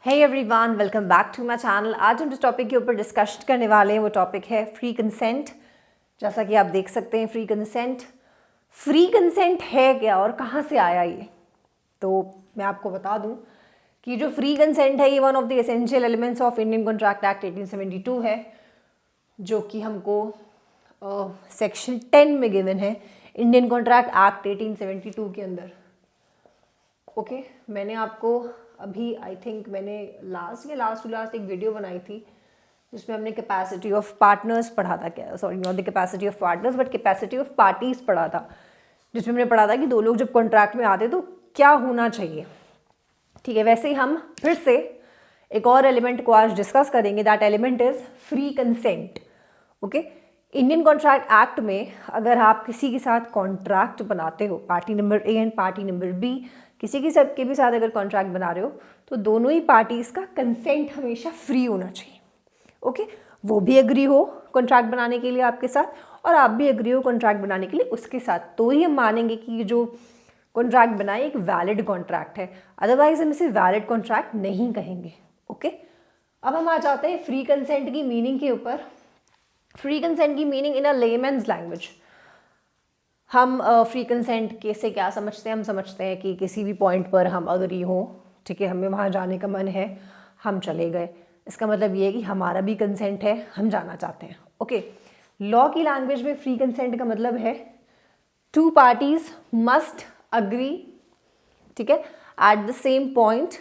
Hey everyone, welcome back to my channel. आज हम जिस टॉपिक के ऊपर डिस्कशन करने वाले हैं वो टॉपिक है फ्री कंसेंट। जैसा कि आप देख सकते हैं, फ्री कंसेंट है क्या और कहाँ से आया ये। तो मैं आपको बता दूं कि जो फ्री कंसेंट है ये one of the essential elements of Indian contract act 1872 है, जो कि हमको सेक्शन 10 में गिवन है इंडियन कॉन्ट्रैक्ट एक्ट 1872 के अंदर। ओके, मैंने आपको अभी आई थिंक मैंने लास्ट एक वीडियो बनाई थी जिसमें हमने कैपेसिटी ऑफ पार्टनर्स पढ़ा था। क्या, sorry, not the capacity of partners but capacity of parties पढ़ा था, जिसमें हमने पढ़ा था कि दो लोग जब कॉन्ट्रैक्ट में आते तो क्या होना चाहिए। ठीक है, वैसे ही हम फिर से एक और एलिमेंट को आज डिस्कस करेंगे। That element is free consent. Okay, Indian contract act में अगर आप किसी के साथ कॉन्ट्रैक्ट बनाते हो, party number A and party number B, किसी के सब के भी साथ अगर कॉन्ट्रैक्ट बना रहे हो तो दोनों ही पार्टीज का कंसेंट हमेशा फ्री होना चाहिए। ओके, वो भी एग्री हो कॉन्ट्रैक्ट बनाने के लिए आपके साथ और आप भी एग्री हो कॉन्ट्रैक्ट बनाने के लिए उसके साथ, तो ही हम मानेंगे कि जो कॉन्ट्रैक्ट बनाए एक वैलिड कॉन्ट्रैक्ट है। अदरवाइज हम इसे वैलिड कॉन्ट्रैक्ट नहीं कहेंगे। ओके, अब हम आ जाते हैं फ्री कंसेंट की मीनिंग के ऊपर। फ्री कंसेंट की meaning in a lemons language, हम फ्री कंसेंट के से क्या समझते हैं। हम समझते हैं कि किसी भी पॉइंट पर हम अग्री हों, ठीक है, हमें वहाँ जाने का मन है, हम चले गए, इसका मतलब ये है कि हमारा भी कंसेंट है, हम जाना चाहते हैं। ओके, लॉ की लैंग्वेज में फ्री कंसेंट का मतलब है टू पार्टीज मस्ट अग्री, ठीक है, at the same point,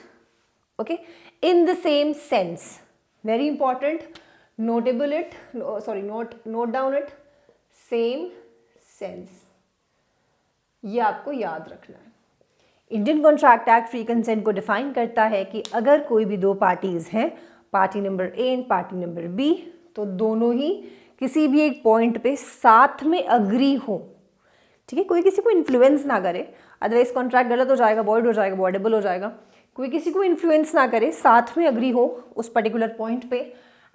okay, in the same sense. Very important, notable it, sorry note down it, same sense, ये आपको याद रखना है। Indian contract act free consent को डिफाइन करता है कि अगर कोई भी दो पार्टीज हैं, party number A and party number B, तो दोनों ही किसी भी एक पॉइंट पे साथ में अग्री हो, ठीक है, कोई किसी को इन्फ्लुएंस ना करे, अदरवाइज कॉन्ट्रैक्ट गलत हो जाएगा, वॉइड हो जाएगा, वॉइडेबल हो जाएगा। कोई किसी को इन्फ्लुएंस ना करे, साथ में अग्री हो उस पर्टिकुलर पॉइंट पे,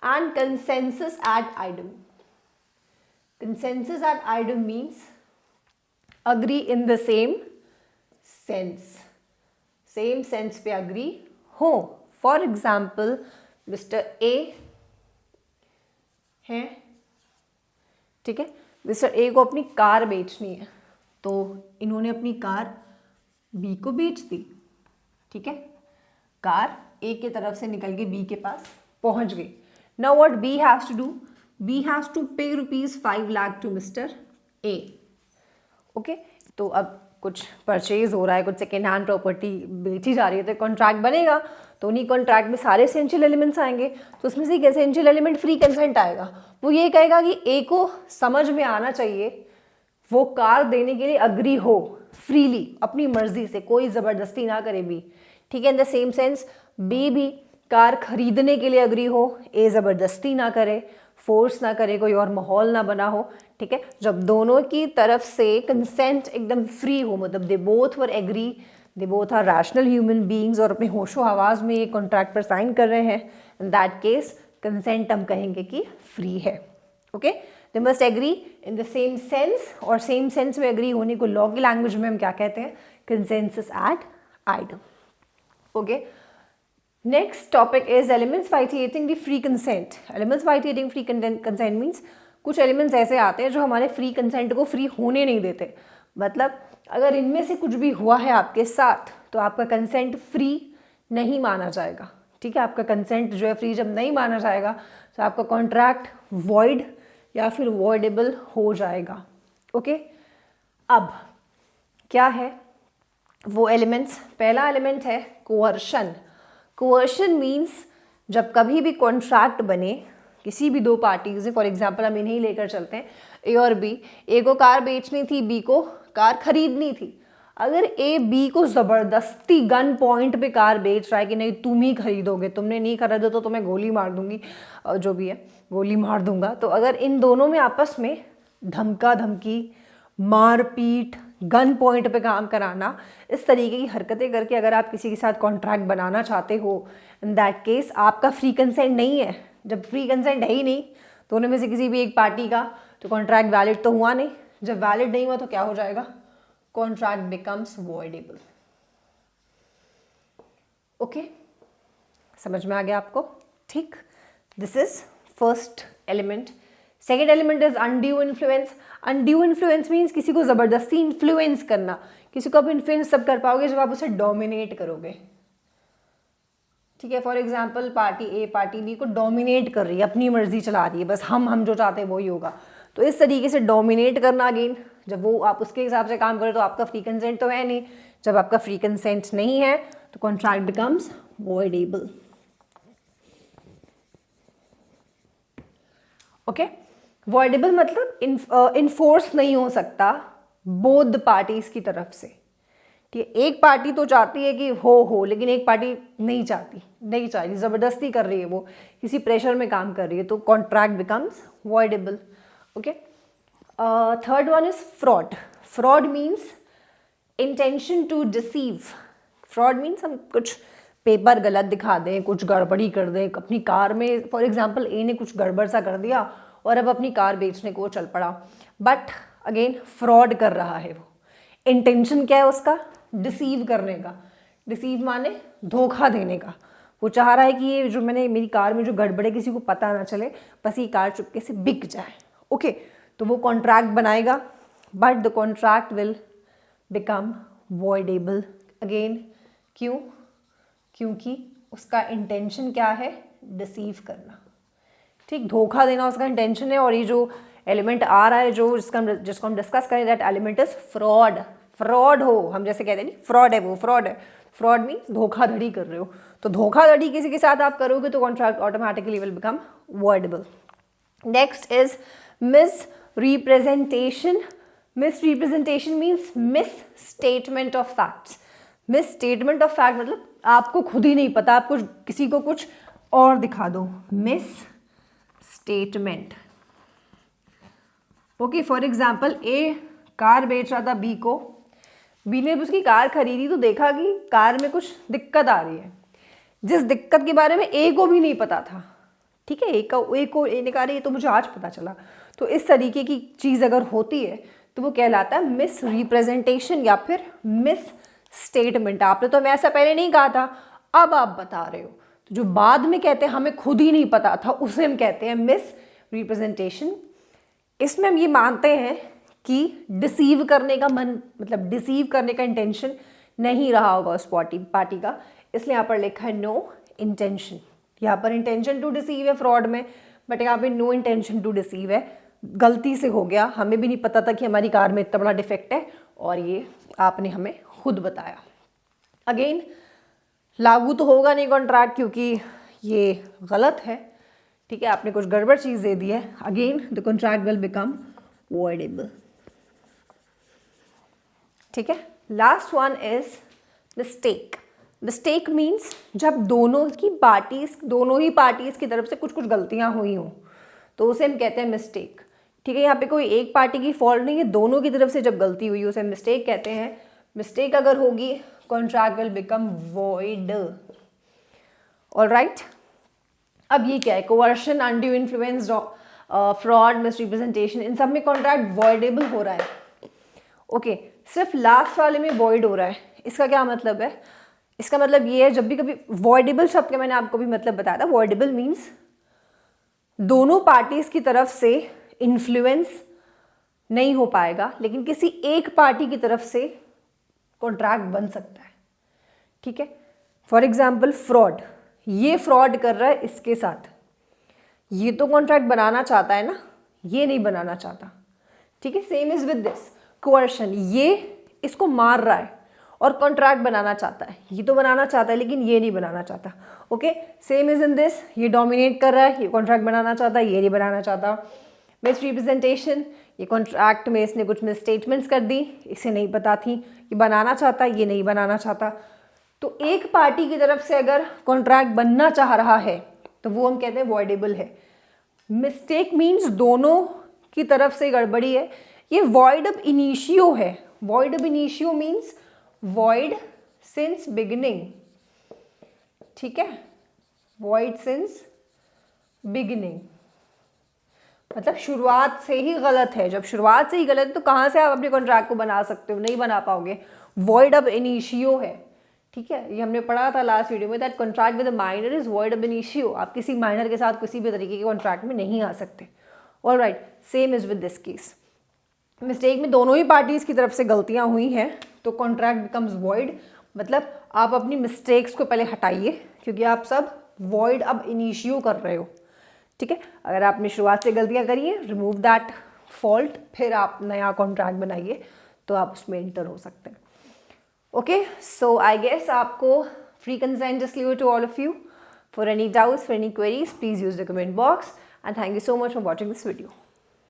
and consensus ad idem. Consensus ad idem means agree in the same sense पे अग्री हो। फॉर एग्जाम्पल, मिस्टर ए है, ठीक है, मिस्टर ए को अपनी कार बेचनी है, तो इन्होंने अपनी कार बी को बेच दी, ठीक है, कार ए के तरफ से निकल के बी के पास पहुंच गई। Now what B has to do, B has to pay ₹5 lakh to mister A. Okay, तो अब कुछ परचेज हो रहा है, कुछ सेकेंड हैंड प्रॉपर्टी बेची जा रही है, तो कॉन्ट्रैक्ट बनेगा, तो उन्हीं कॉन्ट्रैक्ट में सारे एसेंशियल एलिमेंट्स आएंगे। तो उसमें से एक एसेंशियल एलिमेंट फ्री कंसेंट आएगा। वो ये कहेगा कि ए को समझ में आना चाहिए, वो कार देने के लिए अग्री हो फ्रीली, अपनी मर्जी से, कोई ज़बरदस्ती ना करे बी, ठीक है। In the same sense B भी कार खरीदने के लिए अग्री हो, ए ज़बरदस्ती ना करे, फोर्स ना करे, कोई और माहौल ना बना हो, ठीक है। जब दोनों की तरफ से कंसेंट एकदम फ्री हो, मतलब they both were agree, they both are rational human beings और अपने होशो हवास में ये कॉन्ट्रैक्ट पर साइन कर रहे हैं, इन दैट केस कंसेंट हम कहेंगे कि फ्री है। Okay, they must agree in the same sense, और सेम सेंस में एग्री होने को लॉ की लैंग्वेज में हम क्या कहते हैं, consensus ad idem. Okay, next topic is elements vitiating the free consent. Elements vitiating free consent means कुछ एलिमेंट्स ऐसे आते हैं जो हमारे फ्री कंसेंट को फ्री होने नहीं देते। मतलब अगर इनमें से कुछ भी हुआ है आपके साथ तो आपका कंसेंट फ्री नहीं माना जाएगा, ठीक है। आपका कंसेंट जो है फ्री जब नहीं माना जाएगा तो आपका कॉन्ट्रैक्ट वॉइड या फिर वॉइडेबल हो जाएगा। ओके, अब क्या है वो एलिमेंट्स। पहला एलिमेंट है कोअर्शन। कोअर्शन मीन्स जब कभी भी कॉन्ट्रैक्ट बने किसी भी दो पार्टीज से, फॉर एग्जाम्पल हम इन्हें लेकर चलते हैं, ए और बी, ए को कार बेचनी थी, बी को कार खरीदनी थी। अगर ए बी को ज़बरदस्ती गन पॉइंट पे कार बेच रहा है कि नहीं तुम ही खरीदोगे, तुमने नहीं खरीदा तो तुम्हें गोली मार दूंगी, जो भी है गोली मार दूंगा, तो अगर इन दोनों में आपस में धमका धमकी, मारपीट, गन पॉइंट पे काम कराना, इस तरीके की हरकतें करके अगर आप किसी के साथ कॉन्ट्रैक्ट बनाना चाहते हो, इन दैट केस आपका फ्री कंसेंट नहीं है। जब फ्री कंसेंट है ही नहीं दोनों में से किसी भी एक पार्टी का, तो कॉन्ट्रैक्ट वैलिड तो हुआ नहीं। जब वैलिड नहीं हुआ तो क्या हो जाएगा, कॉन्ट्रैक्ट बिकम्स वॉइडेबल। ओके, समझ में आ गया आपको? ठीक, this is first element. Second element is undue influence. Undue influence means किसी को ज़बरदस्ती इन्फ्लुएंस करना. किसी को आप इन्फ्लुएंस तब कर पाओगे जब आप उसे डोमिनेट करोगे. ठीक है, for example party A party B को डोमिनेट कर रही है, अपनी मर्जी चला रही है, बस हम जो चाहते हैं वही होगा. तो इस तरीके से डोमिनेट करना, अगेन जब वो आप उसके हिसाब से काम करें तो आपका फ्री कंसेंट तो है नहीं. जब आपका फ्री कंसेंट नहीं है तो contract becomes voidable. Okay, voidable मतलब इन्फोर्स नहीं हो सकता बोथ पार्टीज की तरफ से. ठीक है, एक पार्टी तो चाहती है कि हो लेकिन एक पार्टी नहीं चाहती, ज़बरदस्ती कर रही है, वो किसी प्रेशर में काम कर रही है, तो contract becomes voidable. Okay, third one is fraud. Fraud means intention to deceive. Fraud means हम कुछ पेपर गलत दिखा दें, कुछ गड़बड़ी कर दें अपनी कार में. फॉर एग्जांपल ए ने कुछ गड़बड़ सा कर दिया और अब अपनी कार बेचने को चल पड़ा, बट अगेन फ्रॉड कर रहा है वो. इंटेंशन क्या है उसका? डिसीव करने का. डिसीव माने धोखा देने का. वो चाह रहा है कि ये जो मेरी कार में जो गड़बड़ है किसी को पता ना चले, बस ये कार चुपके से बिक जाए. ओके, तो वो कॉन्ट्रैक्ट बनाएगा, but the contract will become voidable. Again क्यों? क्योंकि उसका इंटेंशन क्या है? डिसीव करना. ठीक, धोखा देना उसका इंटेंशन है. और ये जो एलिमेंट आ रहा है जिसको हम डिस्कस करें, that element is fraud. Fraud हो, हम जैसे कहते हैं नहीं फ्रॉड है वो, फ्रॉड है. फ्रॉड मीन्स धोखाधड़ी कर रहे हो. तो धोखाधड़ी किसी के साथ आप करोगे तो contract automatically will become voidable. Next is miss representation. Miss representation means miss statement of facts. Miss statement of fact मतलब आपको खुद ही नहीं पता, आप किसी को कुछ और दिखा दो. Miss statement. Okay, for example A car बेच रहा था बी को. बी ने उसकी कार खरीदी तो देखा कि कार में कुछ दिक्कत आ रही है, जिस दिक्कत के बारे में ए को भी नहीं पता था. ठीक है, ए ने कहा ये तो मुझे आज पता चला. तो इस तरीके की चीज़ अगर होती है तो वो कहलाता है मिस रिप्रेजेंटेशन या फिर मिस स्टेटमेंट. आपने तो हमें ऐसा पहले नहीं कहा था, अब आप बता रहे हो. तो जो बाद में कहते हैं हमें खुद ही नहीं पता था, उसे हम कहते हैं मिस रिप्रेजेंटेशन. इसमें हम ये मानते हैं कि डिसीव करने का मतलब डिसीव करने का इंटेंशन नहीं रहा होगा उस पार्टी का, इसलिए यहाँ पर लिखा है नो इंटेंशन. यहाँ पर इंटेंशन टू डिसीव है फ्रॉड में, बट यहाँ पे नो इंटेंशन टू डिसीव है. गलती से हो गया, हमें भी नहीं पता था कि हमारी कार में इतना बड़ा डिफेक्ट है और ये आपने हमें खुद बताया. अगेन लागू तो होगा नहीं कॉन्ट्रैक्ट क्योंकि ये गलत है. ठीक है, आपने कुछ गड़बड़ चीज़ दे दी है. Again the contract will become voidable. ठीक है, last one is mistake. Mistake means जब दोनों ही पार्टीज की तरफ से कुछ गलतियां हुई हों तो उसे हम कहते हैं मिस्टेक. ठीक है, यहाँ पे कोई एक पार्टी की फॉल्ट नहीं है, दोनों की तरफ से जब गलती हुई उसे मिस्टेक कहते हैं. मिस्टेक अगर होगी contract will become void. Alright, अब ये क्या है? कोवर्शन, अनड्यू इन्फ्लुएंस, फ्रॉड, मिसरिप्रेजेंटेशन, इन सब में कॉन्ट्रैक्ट वॉइडेबल हो रहा है. ओके, सिर्फ लास्ट वाले में वॉइड हो रहा है. इसका क्या मतलब है? इसका मतलब ये है, जब भी कभी वॉइडेबल शब्द का मैंने आपको भी मतलब बताया था. वॉइडेबल मीन्स दोनों पार्टीज की तरफ से इन्फ्लुएंस नहीं हो पाएगा, लेकिन किसी एक पार्टी की तरफ से कॉन्ट्रैक्ट बन सकता है. ठीक है, फॉर एग्जाम्पल फ्रॉड. ये फ्रॉड कर रहा है इसके साथ, ये तो कॉन्ट्रैक्ट बनाना चाहता है ना, ये नहीं बनाना चाहता. ठीक है, सेम इज विद दिस कोवर्शन. ये इसको मार रहा है और कॉन्ट्रैक्ट बनाना चाहता है, ये तो बनाना चाहता है लेकिन ये नहीं बनाना चाहता. Okay, same is in this. ये डोमिनेट कर रहा है, ये कॉन्ट्रैक्ट बनाना चाहता है, ये नहीं बनाना चाहता. मिस रिप्रेजेंटेशन, ये कॉन्ट्रैक्ट में इसने कुछ मिस स्टेटमेंट्स कर दी, इसे नहीं पता थी, ये बनाना चाहता है, ये नहीं बनाना चाहता. तो एक पार्टी की तरफ से अगर कॉन्ट्रैक्ट बनना चाह रहा है तो वो हम कहते हैं वॉइडेबल है. मिस्टेक मीन्स दोनों की तरफ से गड़बड़ी है. ये वॉइड अब इनिशियो है. वॉइड अब initio means void since beginning. ठीक है, वॉइड सिंस बिगिनिंग मतलब शुरुआत से ही गलत है. जब शुरुआत से ही गलत है तो कहाँ से आप अपने कॉन्ट्रैक्ट को बना सकते हो? नहीं बना पाओगे. वॉइड अब इनिशियो है. ठीक है, ये हमने पढ़ा था लास्ट वीडियो में, that contract with a minor is void अब इनिशियो। आप किसी माइनर के साथ किसी भी तरीके के कॉन्ट्रैक्ट में नहीं आ सकते। Alright, same is with this case. Mistake में दोनों ही पार्टीज की तरफ से गलतियां हुई हैं तो कॉन्ट्रैक्ट बिकम्स वॉइड। मतलब आप अपनी मिस्टेक्स को पहले हटाइए, क्योंकि आप सब वॉइड अब इनिशियो कर रहे हो। ठीक है, अगर आपने शुरुआत से गलतियां करी है, रिमूव दैट फॉल्ट, फिर आप नया कॉन्ट्रैक्ट बनाइए तो आप उसमें इंटर हो सकते हैं। ओके, सो आई गेस आपको free consent just leave it to all of you. For any doubts, for any queries, please use the comment box, and thank you so much for watching this video.